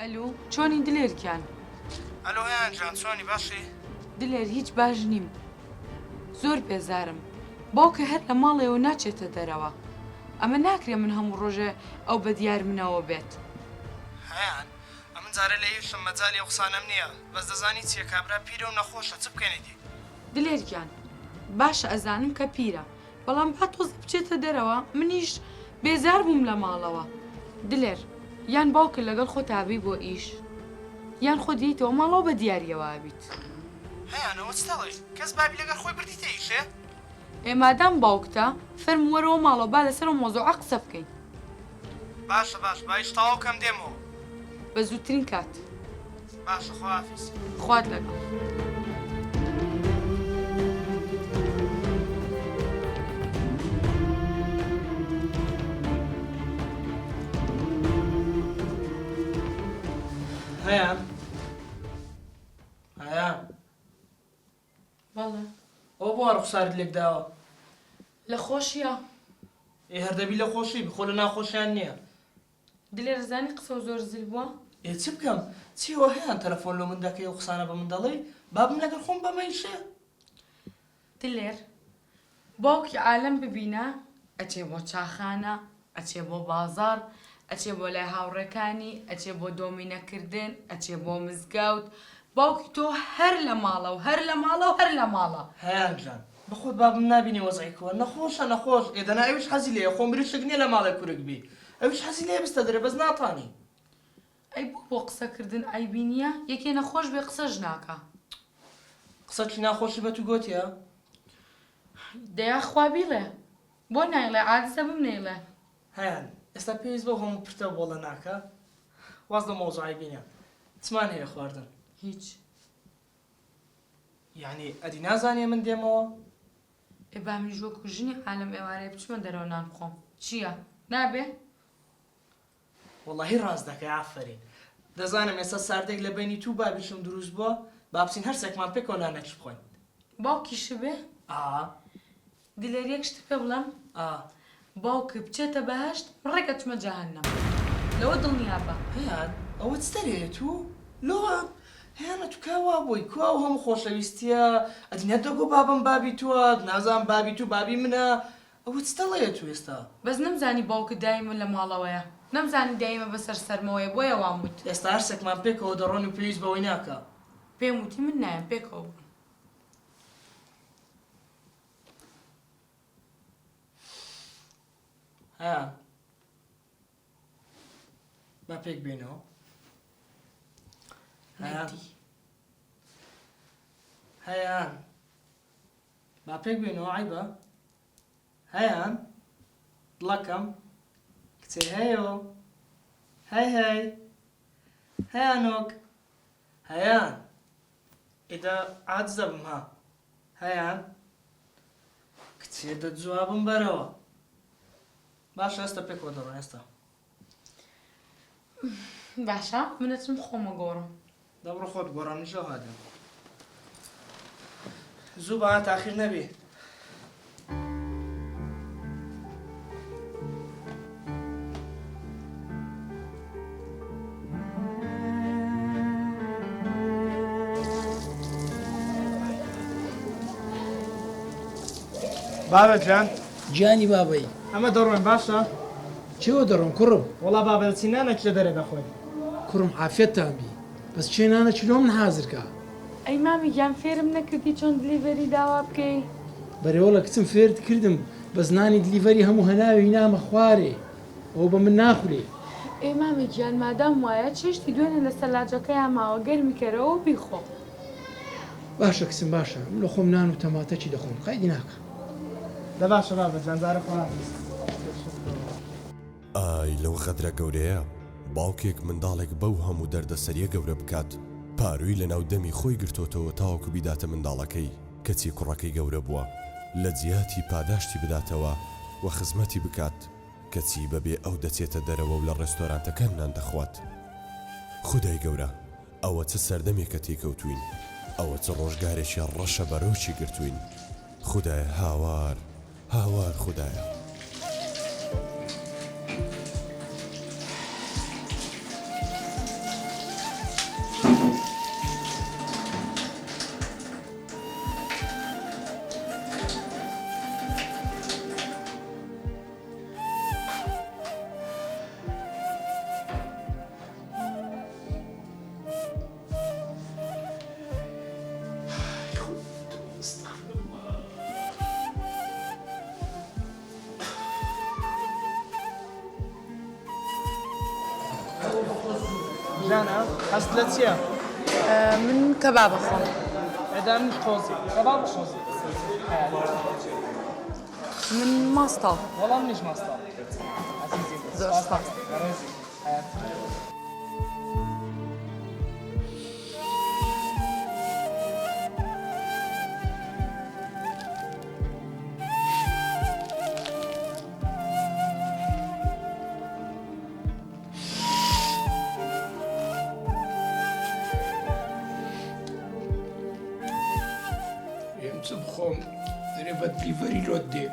ئەلو چۆنی دلێرکیان ئەلۆ هیان جان چۆنی باشی؟ دلێر هیچ باش نیم زۆر بێزارم باوکە هەر لە ماڵێەوە ناچێتە دەرەوە ئەمە ناکرێ من هەموو ڕۆژێ ئەو بە دیار منەوە بێت هیان ئەمن جارە لە هیچم مەجای ئەو قسانەم نییە بەس دەزانی چیە کابرا پیرە و نەخۆشە چ بکەنێتی دلێرگیان باشە ئەزانم کە پیرە بەڵام با تۆز بچێتە دەرەوە منیش بێزار بووم لە ماڵەوە دلێر یان باوکە لەگەڵ خۆ تابی بۆ ئیش یان خۆ دیتەوە ماڵەوە بە دیارەوە بیت هیانەوە چتەڵی کەس بابی لەگەڵ خۆی بردیتە ئیشێ؟ ئێمادام باوکتە فەرم وەرەوە ماڵەوە با لەسەر مۆزوعە قسە بکەین باشە باش باش تەواو کەم دێمەوە بە زووترین کات باشە خۆحافیز خوات لەگەڵ هیان هیان بەڵێ ئەو بۆ ڕوخسارت لێک داوە لە خۆشیە ئێ هەردەبی لە خۆشی بخۆ لە ناخۆشیان نییە دلێر زانی قسە و زۆر زل بووە ئێ چ بکەم چیوە هیان تەلەفۆن لە من دەکەی و قسانە بە من دەڵێ بابم لەگەڵ خۆم بەمەیشێ دلێر باوکی عالم ببینە ئەچێ بۆ چاخانە ئەچێ بۆ بازار ئەچێ بۆ لای هاوڕێکانی ئەچێ بۆ دۆمینەکردن ئەچێ بۆ مزگەوت باوکی تۆ هەر لە ماڵە و هەر لە ماڵە و هەر لە ماڵە هیان جان بەخۆت بابم نبینی وەزعیکەوە نەخۆشە نەخۆش ئێدەنا ئەوش حەزی لێە خۆم بریشک نییە لە ماڵی کوورک بی ئەوش حەزی لێ بستە دەرێ بەس ناتانی ئەی بۆ قسەکردن ئایبینیە یەکێ نەخۆش بێ قسەش ناکە قسە چی ناخۆشی بە تو گوتیە؟ دەیا خوا بیڵێ بۆ نایڵێ عادزە بم نەیڵێ هیان ئێستا پێویست بە هەموو پرتە بۆڵە ناکە واز لە مۆزوعی بینە چمان هەیە خواردن هیچ یعنی ئەدی نازانێ من دێمەوە ئێ با منیش وەکو ژنی عالم ئێوارەیە بچمە دەرەوە نان بخۆم چییە نابێ وەڵاهی ڕاست دەکەی ئافرین دەزانم ئێستا ساردێک لە بینی تو بابیشم دروست بووە با بچین هەرسێکمان پێکەوە نانەکش بخۆین باوکیش بێ دلێر یەک شت پێ بڵێم باوکە بچێتە بەهەشت ڕێکە چمە جەهەنەم لەوە دڵنیا بە هیان ئەوە چتەرێت تو لۆ هیانە تو کاوا بووی کوا و هەموو خۆشەویستیە ئەدینە دەگۆ بابم بابی تووە نازان بابی تو بابی منە ئەوە چتەڵەیە تو ئێستا بەس نەمزانی باوکە دایمە لە ماڵەوەیە نەمزانی دایمە بەسەر سەرمەوەیە بۆیە وام وت ئێستا هەرسێکمان پێکەوە دەڕۆن و پێویست بەوەی ناکە پێم وتی من نایم پێکەوە بوون هیان با پێک بێنەوە هیان با پێک بێنەوە عیبە هیان دڵەکەم کچێ هەیە هەی هەی هیانۆک هیان ئێدا عاجزە بم ها هیان کچێ دە جوابم بەرەوە باشە ئێستا پێکەوە دەڕۆن ئێستا باشە منەچم خۆمە گۆڕم دەبڕۆ خۆت گۆڕانیشە هادە زوو بەها تاخیر نەبێ بابە جان گیانی بابەی ئەمە دەڕۆین باشە چێوە دەڕۆم کوڕم وەڵا بابە چینانێک لە دەرێ دەخۆین کوڕم عافێتتان بی بەس چێنانە چلۆ من حازرکە ئەی مامی گیان فێرم نەکردی چۆن دلیڤەری داوا بکەی بەرەوەڵە کچم فێرت کردم بە زنانی دلیڤەری هەموو هەناوی نامە خوارێ ئەو بە من ناخولێ ئێ مامی گیان مادام وایە چێشتی دوێنێ لە سەلاجەکەیان ماوە گەرمی کەرەوە و بیخۆ باشە کچم باشە من لە خۆم نان و تەماتەکی دەخۆم قایدی ناکە دە باشە بابە جانجارە خۆراپیست ئای لەو غەدرە گەورەیە باوکێک منداڵێک بەو هەموو دەردەسەریە گەورە بکات پاروی لە ناو دەمی خۆی گرتۆتەوە تاوەکو بیداتە منداڵەکەی کەچی کوڕەکەی گەورە بووە لە جیاتی پاداشتی بداتەوە و خزمەتی بکات کەچی بەبێ ئەو دەچێتە دەرەوە و لە ڕێستۆرانتەکان نان دەخوات خودای گەورە ئەوە چه سەردەمێکە تێکەوتوین ئەوە چه ڕۆژگارێکی ڕەشە بەرەوچی گرتوین خودایە هاوار هاوار خودایە ژانە هەست لە چییە؟ من كباب أخو ئەدا منیش خۆزی کەباب خۆزی من ماستال وەڵام منیش ماستە زۆر سپاس. ڕێزی ئێم چ بخۆم درێ بە دیڤەری لۆت دێ